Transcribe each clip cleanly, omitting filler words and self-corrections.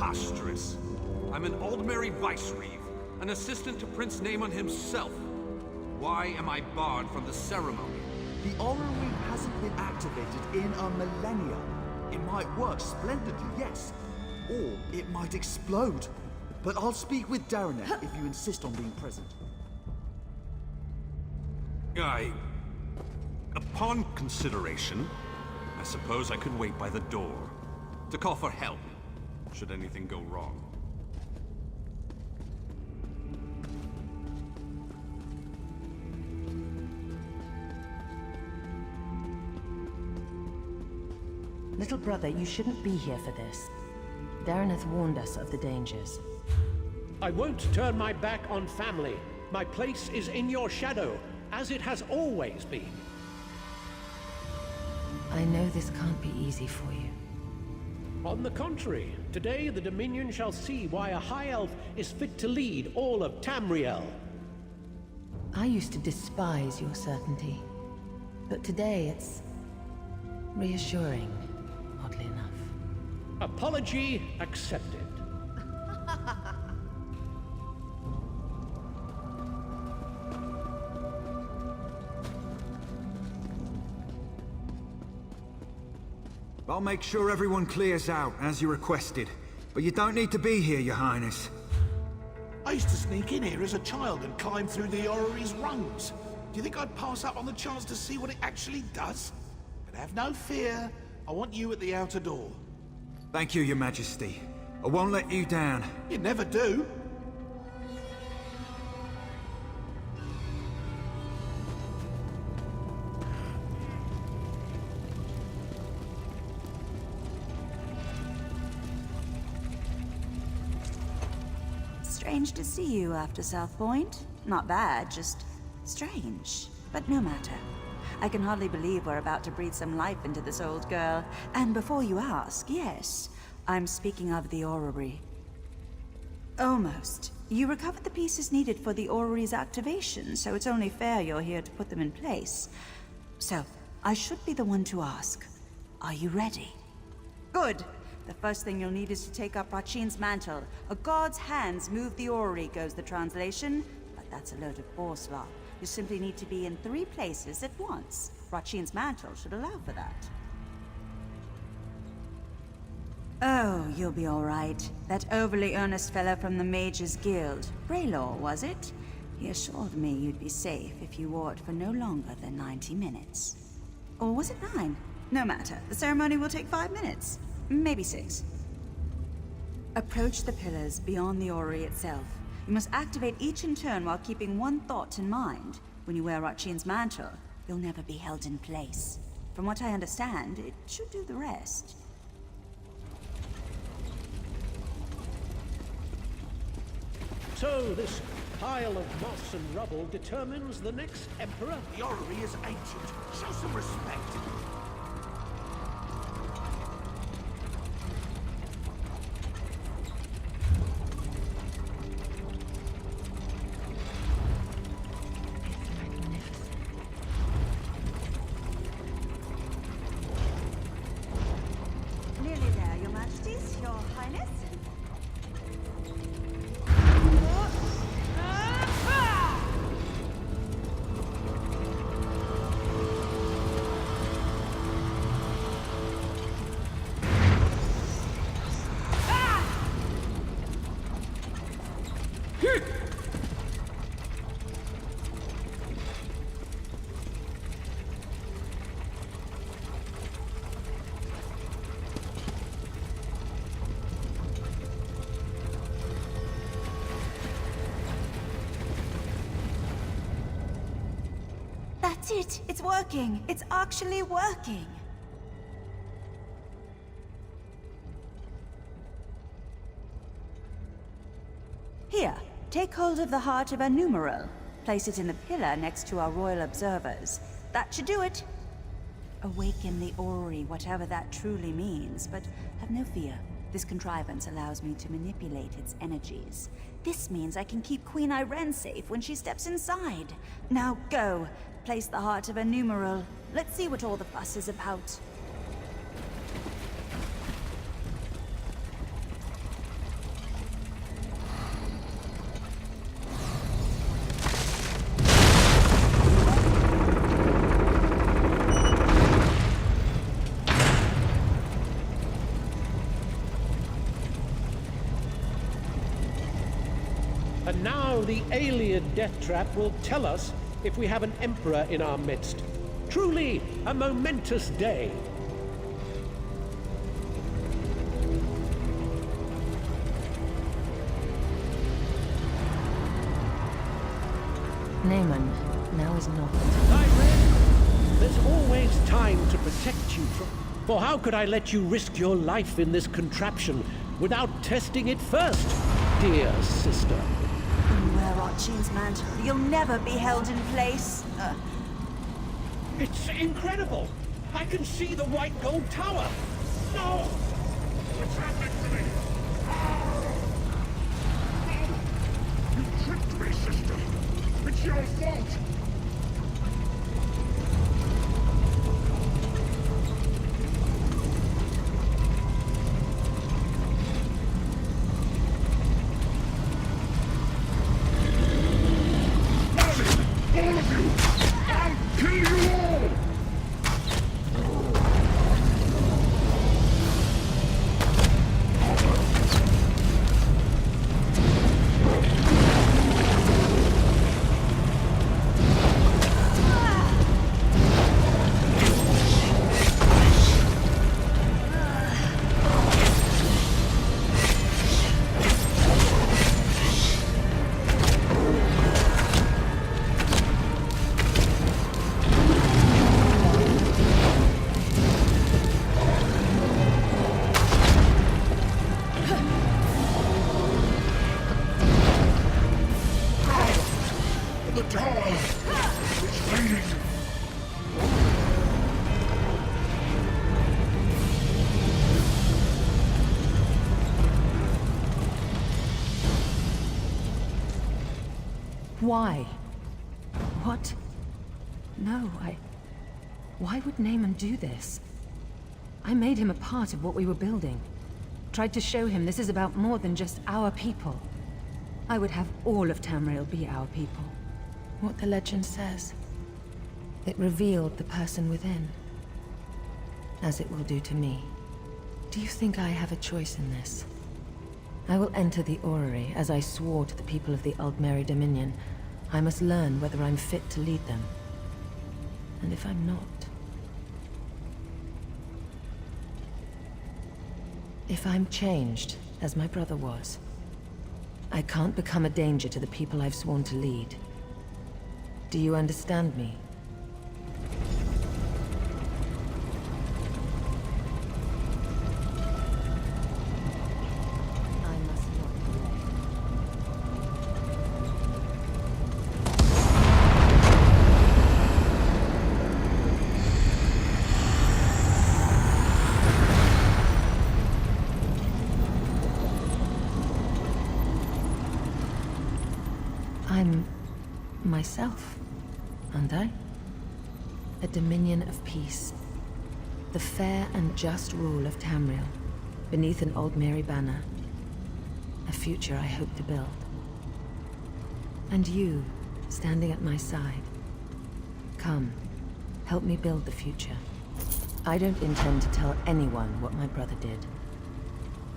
Preposterous. I'm an Aldmeri Vice-Reeve, an assistant to Prince Naemon himself. Why am I barred from the ceremony? The orrery hasn't been activated in a millennia. It might work splendidly, yes. Or it might explode. But I'll speak with Darreneth if you insist on being present. Upon consideration, I suppose I could wait by the door to call for help, should anything go wrong. Little brother, you shouldn't be here for this. Darreneth warned us of the dangers. I won't turn my back on family. My place is in your shadow, as it has always been. I know this can't be easy for you. On the contrary, today the Dominion shall see why a High Elf is fit to lead all of Tamriel. I used to despise your certainty. But today it's reassuring, oddly enough. Apology accepted. I'll make sure everyone clears out, as you requested. But you don't need to be here, Your Highness. I used to sneak in here as a child and climb through the orrery's rungs. Do you think I'd pass up on the chance to see what it actually does? But have no fear. I want you at the outer door. Thank you, Your Majesty. I won't let you down. You never do. Strange to see you after South Point. Not bad, just strange. But no matter. I can hardly believe we're about to breathe some life into this old girl. And before you ask, yes, I'm speaking of the orrery. Almost. You recovered the pieces needed for the orrery's activation, so it's only fair you're here to put them in place. So, I should be the one to ask. Are you ready? Good. The first thing you'll need is to take up Rachin's mantle. A god's hands move the orrery, goes the translation. But that's a load of bourslop. You simply need to be in 3 places at once. Rachin's mantle should allow for that. Oh, you'll be all right. That overly earnest fellow from the Mages Guild, Braylor, was it? He assured me you'd be safe if you wore it for no longer than 90 minutes. Or was it 9? No matter. The ceremony will take 5 minutes. Maybe 6. Approach the pillars beyond the orrery itself. You must activate each in turn while keeping one thought in mind. When you wear Rachin's mantle, you'll never be held in place. From what I understand, it should do the rest. So this pile of moss and rubble determines the next emperor? The orrery is ancient. Show some respect. Nearly there, Your Majesties, Your Highness. That's it! It's working! It's actually working! Here, take hold of the heart of a numeral. Place it in the pillar next to our royal observers. That should do it! Awaken the orrery, whatever that truly means, but have no fear. This contrivance allows me to manipulate its energies. This means I can keep Queen Irene safe when she steps inside. Now go! Place the heart of a numeral. Let's see what all the fuss is about. the alien death trap will tell us if we have an emperor in our midst. Truly a momentous day. Naaman, now is not the time. Tyrell, there's always time to protect you from... For how could I let you risk your life in this contraption without testing it first, dear sister? Wear Archine's mantle. You'll never be held in place. It's incredible! I can see the white gold tower! No! What's happening to me? No! You tricked me, sister! It's your fault! All of you! I'll kill you all! The tower! It's fading! Why? What? No, Why would Naaman do this? I made him a part of what we were building. Tried to show him this is about more than just our people. I would have all of Tamriel be our people. What the legend says. It revealed the person within. As it will do to me. Do you think I have a choice in this? I will enter the orrery as I swore to the people of the Aldmeri Dominion. I must learn whether I'm fit to lead them. And if I'm not... If I'm changed, as my brother was, I can't become a danger to the people I've sworn to lead. Do you understand me? I must not delay. I'm myself, aren't I? A dominion of peace. The fair and just rule of Tamriel, beneath an Aldmeri banner. A future I hope to build. And you, standing at my side. Come, help me build the future. I don't intend to tell anyone what my brother did.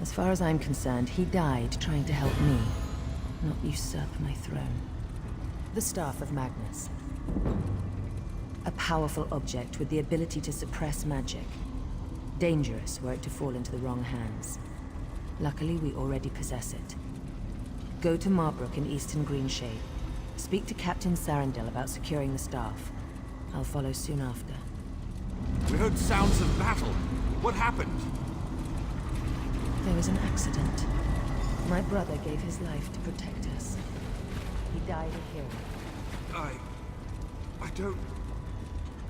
As far as I'm concerned, he died trying to help me, not usurp my throne. The Staff of Magnus. A powerful object with the ability to suppress magic. Dangerous were it to fall into the wrong hands. Luckily, we already possess it. Go to Marbrook in Eastern Greenshade. Speak to Captain Sarandel about securing the staff. I'll follow soon after. We heard sounds of battle. What happened? There was an accident. My brother gave his life to protect us. He died a hero. I don't...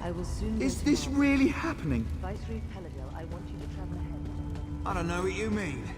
I will soon... Is this really happening? Viceroy Peladil, I want you to travel ahead. I don't know what you mean.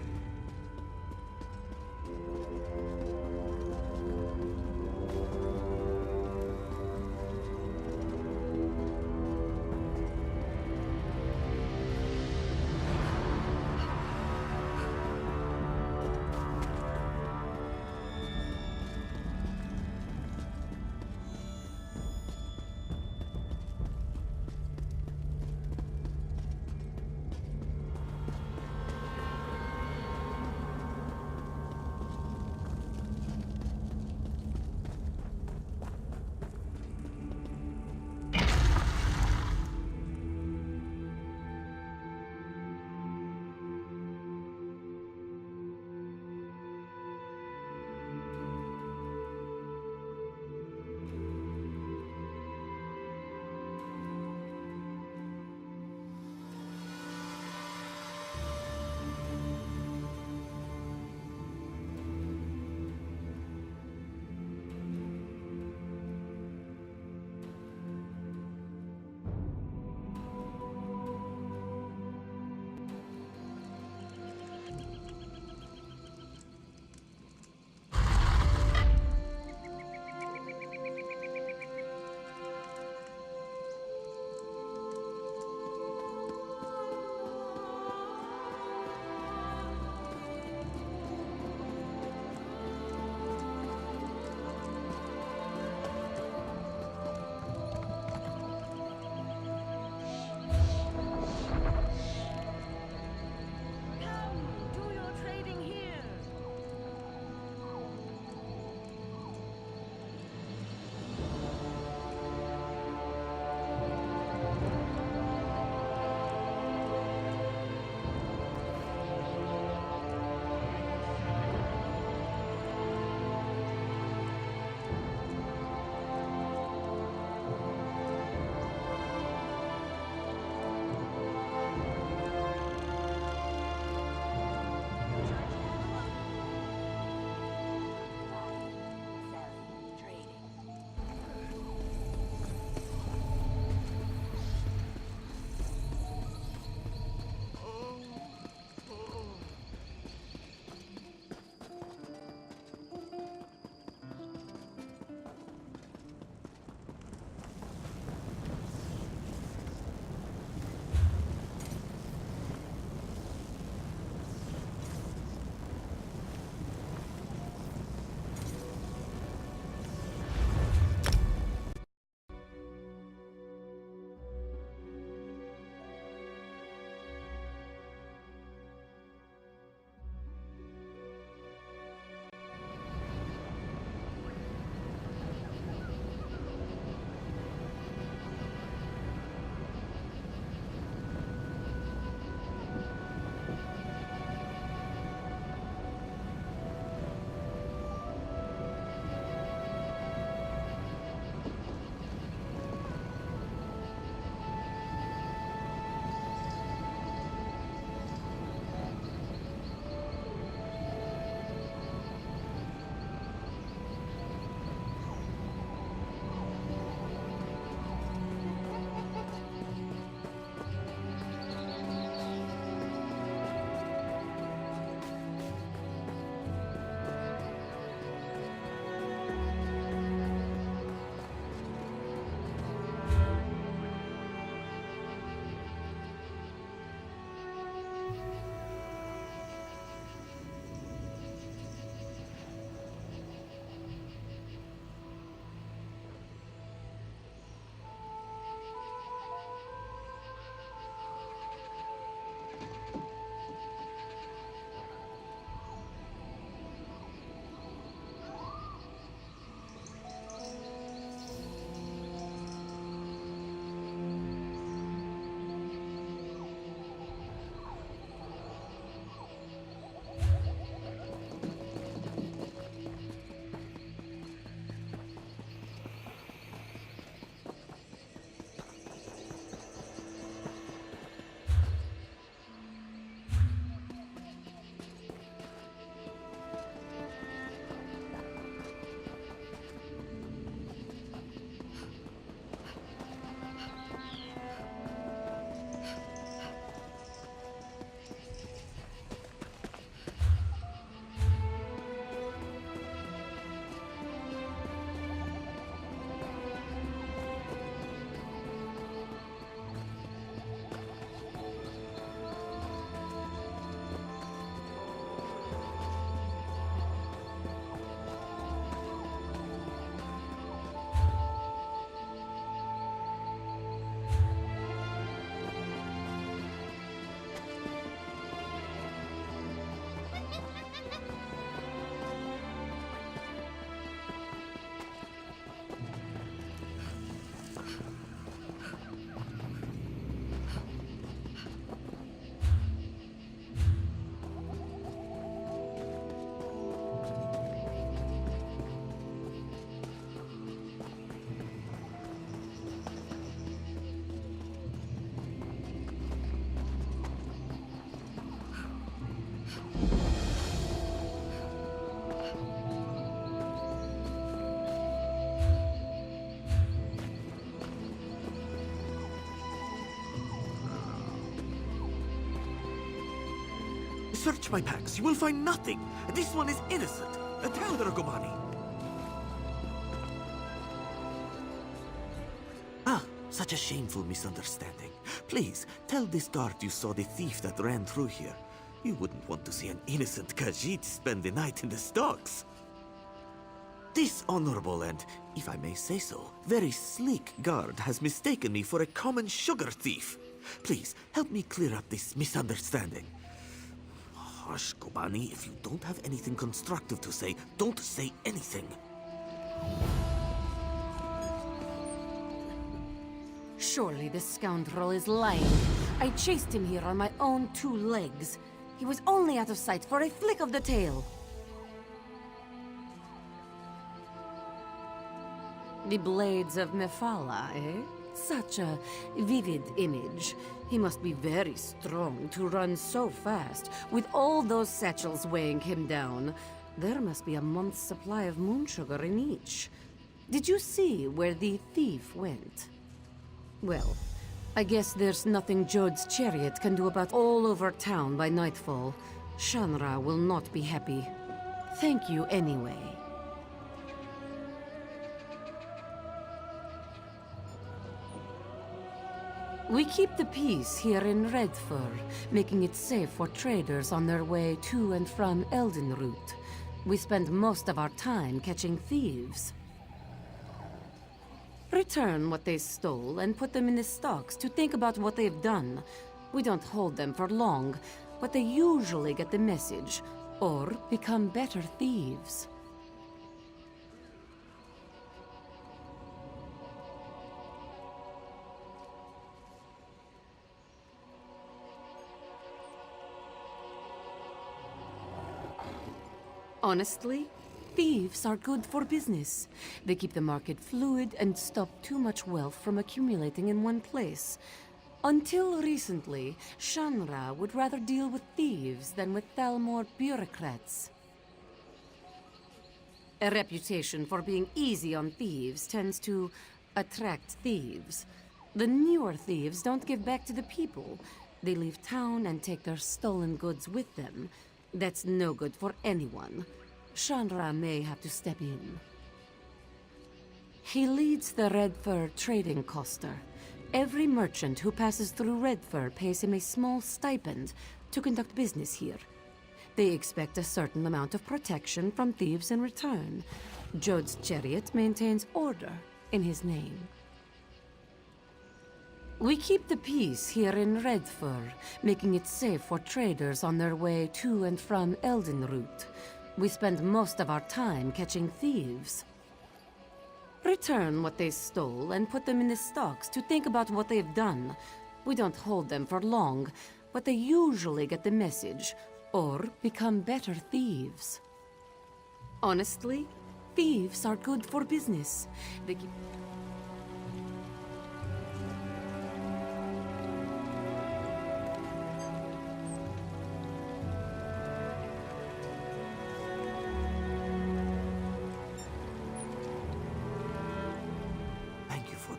Search my packs. You will find nothing. This one is innocent. Tell her, Gobani. Ah, such a shameful misunderstanding. Please, tell this guard you saw the thief that ran through here. You wouldn't want to see an innocent Khajiit spend the night in the stocks. This honorable and, if I may say so, very sleek guard has mistaken me for a common sugar thief. Please, help me clear up this misunderstanding. Hush, Gobani. If you don't have anything constructive to say, don't say anything. Surely this scoundrel is lying. I chased him here on my own 2 legs. He was only out of sight for a flick of the tail. The blades of Mephala, eh? Such a vivid image. He must be very strong to run so fast, with all those satchels weighing him down. There must be a month's supply of moon sugar in each. Did you see where the thief went? Well, I guess there's nothing Jode's chariot can do about all over town by nightfall. Shanra will not be happy. Thank you anyway. We keep the peace here in Redfur, making it safe for traders on their way to and from Eldenroot. We spend most of our time catching thieves. Return what they stole and put them in the stocks to think about what they've done. We don't hold them for long, but they usually get the message, or become better thieves. Honestly, thieves are good for business. They keep the market fluid and stop too much wealth from accumulating in one place. Until recently, Shanra would rather deal with thieves than with Thalmor bureaucrats. A reputation for being easy on thieves tends to attract thieves. The newer thieves don't give back to the people. They leave town and take their stolen goods with them. That's no good for anyone. Shanra may have to step in. He leads the Redfur trading coster. Every merchant who passes through Redfur pays him a small stipend to conduct business here. They expect a certain amount of protection from thieves in return. Jode's chariot maintains order in his name. We keep the peace here in Redfur, making it safe for traders on their way to and from Eldenroot. We spend most of our time catching thieves. Return what they stole and put them in the stocks to think about what they've done. We don't hold them for long, but they usually get the message, or become better thieves. Honestly, thieves are good for business. They keep...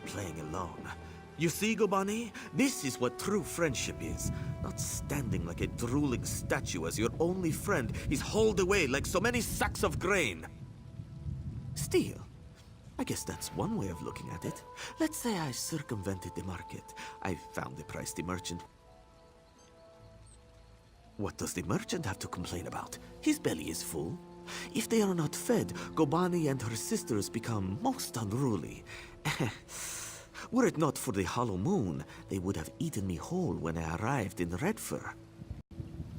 Playing along. You see, Gobani? This is what true friendship is. Not standing like a drooling statue as your only friend is hauled away like so many sacks of grain. Still, I guess that's one way of looking at it. Let's say I circumvented the market. I found the price the merchant... What does the merchant have to complain about? His belly is full. If they are not fed, Gobani and her sisters become most unruly. Were it not for the hollow moon, they would have eaten me whole when I arrived in Redfur.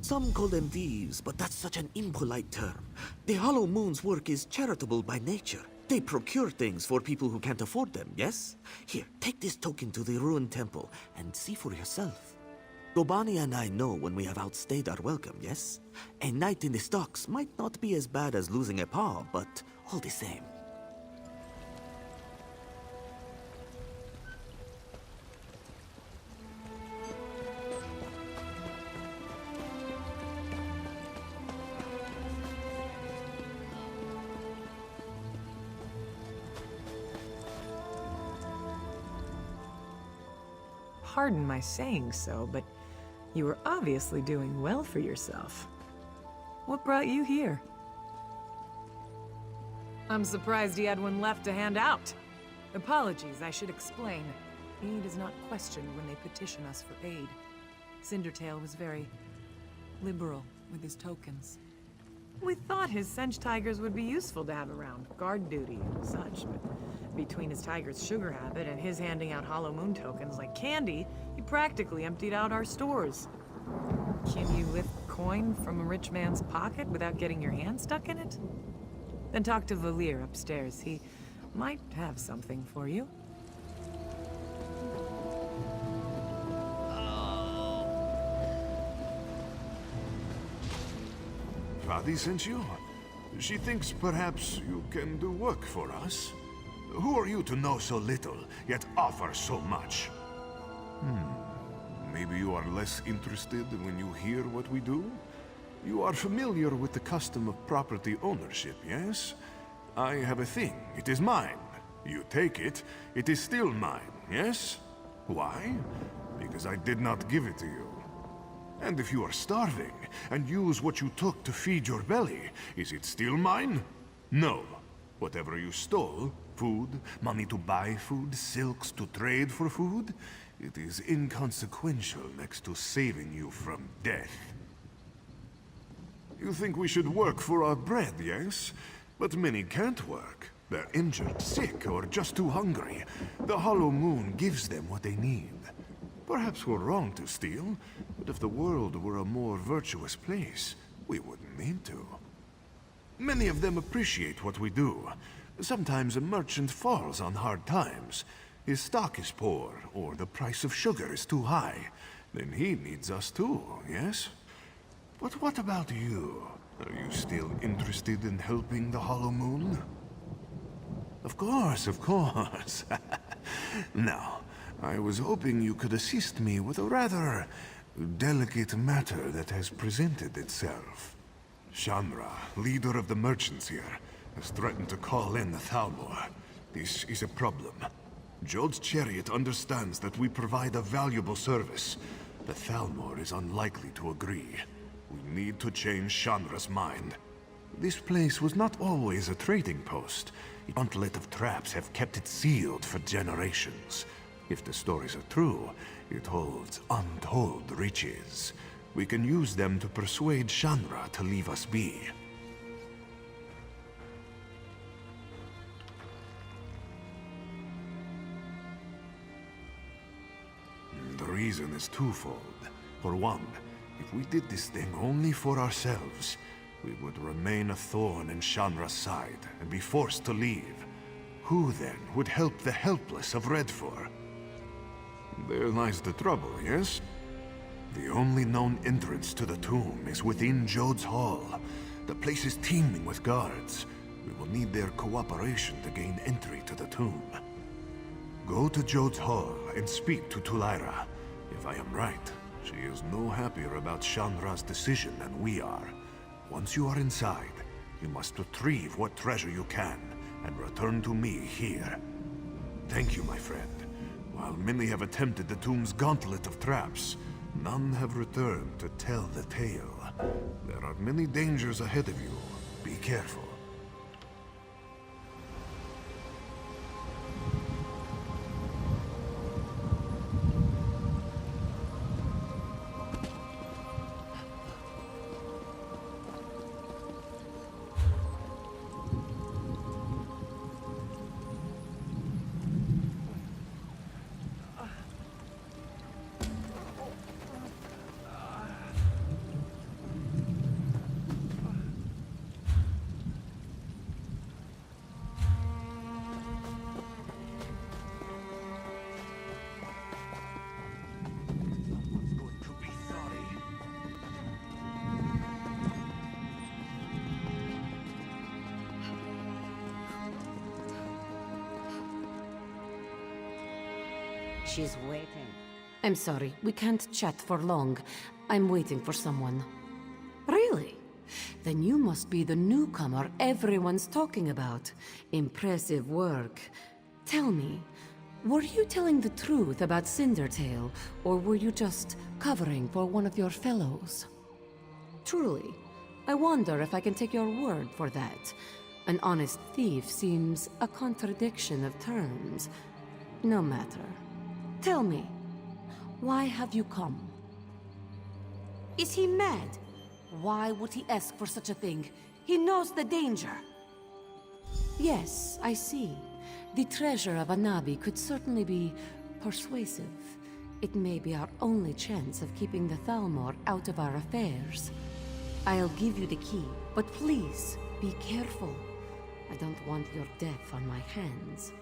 Some call them thieves, but that's such an impolite term. The hollow moon's work is charitable by nature. They procure things for people who can't afford them, yes? Here, take this token to the ruined temple and see for yourself. Gobani and I know when we have outstayed our welcome, yes? A night in the stocks might not be as bad as losing a paw, but all the same. Pardon my saying so, but You were obviously doing well for yourself. What brought you here? I'm surprised he had one left to hand out. Apologies, I should explain. Aid is not questioned when they petition us for aid. Cindertail was very liberal with his tokens. We thought his Sench tigers would be useful to have around, guard duty and such, but between his tiger's sugar habit and his handing out Hollow Moon tokens like candy, he practically emptied out our stores. Can you lift coin from a rich man's pocket without getting your hand stuck in it? Then talk to Valir upstairs. He might have something for you. Vadi sent you? She thinks perhaps you can do work for us? Who are you to know so little, yet offer so much? Maybe you are less interested when you hear what we do? You are familiar with the custom of property ownership, yes? I have a thing. It is mine. You take it, it is still mine, yes? Why? Because I did not give it to you. And if you are starving, and use what you took to feed your belly, is it still mine? No. Whatever you stole, food, money to buy food, silks to trade for food, it is inconsequential next to saving you from death. You think we should work for our bread, yes? But many can't work. They're injured, sick, or just too hungry. The Hollow Moon gives them what they need. Perhaps we're wrong to steal, but if the world were a more virtuous place, we wouldn't need to. Many of them appreciate what we do. Sometimes a merchant falls on hard times. His stock is poor, or the price of sugar is too high. Then he needs us too, yes? But what about you? Are you still interested in helping the Hollow Moon? Of course, of course. Now, I was hoping you could assist me with a rather delicate matter that has presented itself. Shanra, leader of the merchants here, has threatened to call in the Thalmor. This is a problem. Jod's chariot understands that we provide a valuable service. The Thalmor is unlikely to agree. We need to change Shanra's mind. This place was not always a trading post. A gauntlet of traps have kept it sealed for generations. If the stories are true, it holds untold riches. We can use them to persuade Shanra to leave us be. The reason is twofold. For one, if we did this thing only for ourselves, we would remain a thorn in Shanra's side and be forced to leave. Who then would help the helpless of Redfor? There lies the trouble, yes? The only known entrance to the tomb is within Jod's Hall. The place is teeming with guards. We will need their cooperation to gain entry to the tomb. Go to Jod's Hall and speak to Tulaira. If I am right, she is no happier about Shanra's decision than we are. Once you are inside, you must retrieve what treasure you can and return to me here. Thank you, my friend. While many have attempted the tomb's gauntlet of traps, none have returned to tell the tale. There are many dangers ahead of you. Be careful. She's waiting. I'm sorry, we can't chat for long. I'm waiting for someone. Really? Then you must be the newcomer everyone's talking about. Impressive work. Tell me, were you telling the truth about Cindertail, or were you just covering for one of your fellows. Truly, I wonder if I can take your word for that. An honest thief seems a contradiction of terms. No matter. Tell me, why have you come? Is he mad? Why would he ask for such a thing? He knows the danger. Yes, I see. The treasure of Anabi could certainly be persuasive. It may be our only chance of keeping the Thalmor out of our affairs. I'll give you the key, but please, be careful. I don't want your death on my hands.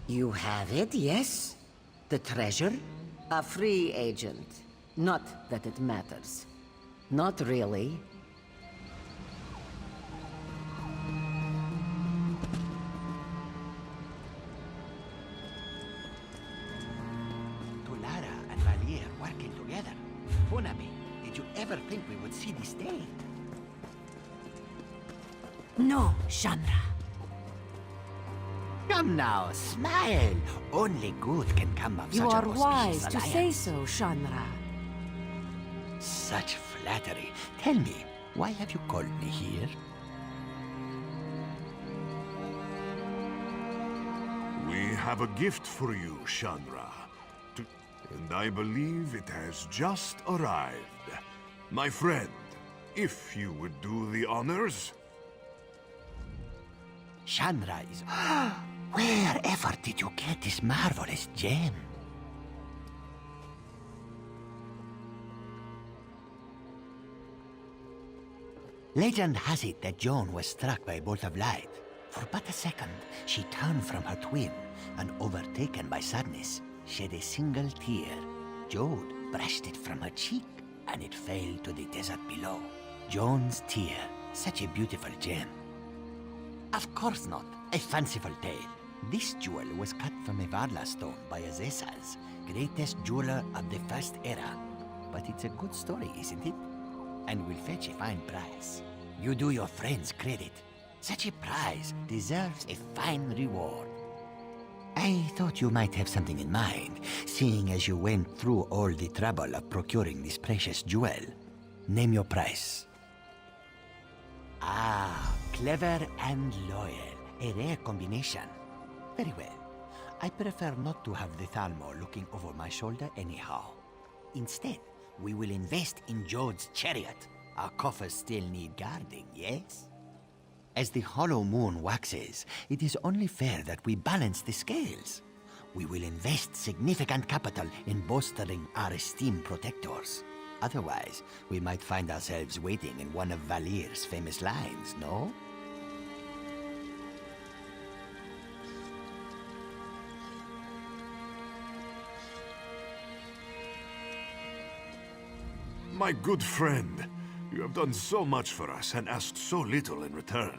You have it, yes? The treasure? A free agent. Not that it matters. Not really. Tulara and Valier working together. Funami, did you ever think we would see this day? No, Chandra. Come now, smile. Only good can come of You such are an wise auspicious to say alliance. so, Shanra. Such flattery. Tell me, why have you called me here? We have a gift for you, Chandra. And I believe it has just arrived. My friend, if you would do the honors. Chandra is... Wherever did you get this marvelous gem? Legend has it that Joan was struck by a bolt of light. For but a second, she turned from her twin, and overtaken by sadness, shed a single tear. Jode brushed it from her cheek, and it fell to the desert below. Joan's tear, such a beautiful gem. Of course not, a fanciful tale. This jewel was cut from a Varla stone by Azesas, greatest jeweler of the First Era. But it's a good story, isn't it? And will fetch a fine price. You do your friends credit. Such a prize deserves a fine reward. I thought you might have something in mind, seeing as you went through all the trouble of procuring this precious jewel. Name your price. Ah, clever and loyal. A rare combination. Very well. I prefer not to have the Thalmor looking over my shoulder anyhow. Instead, we will invest in Jode's chariot. Our coffers still need guarding, yes? As the hollow moon waxes, it is only fair that we balance the scales. We will invest significant capital in bolstering our esteemed protectors. Otherwise, we might find ourselves waiting in one of Valir's famous lines, no? My good friend, you have done so much for us and asked so little in return.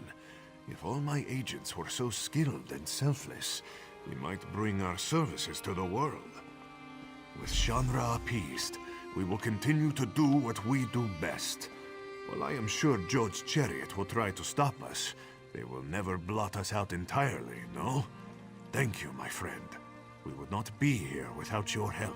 If all my agents were so skilled and selfless, we might bring our services to the world. With Chandra appeased, we will continue to do what we do best. While I am sure Jode's chariot will try to stop us, they will never blot us out entirely, no? Thank you, my friend. We would not be here without your help.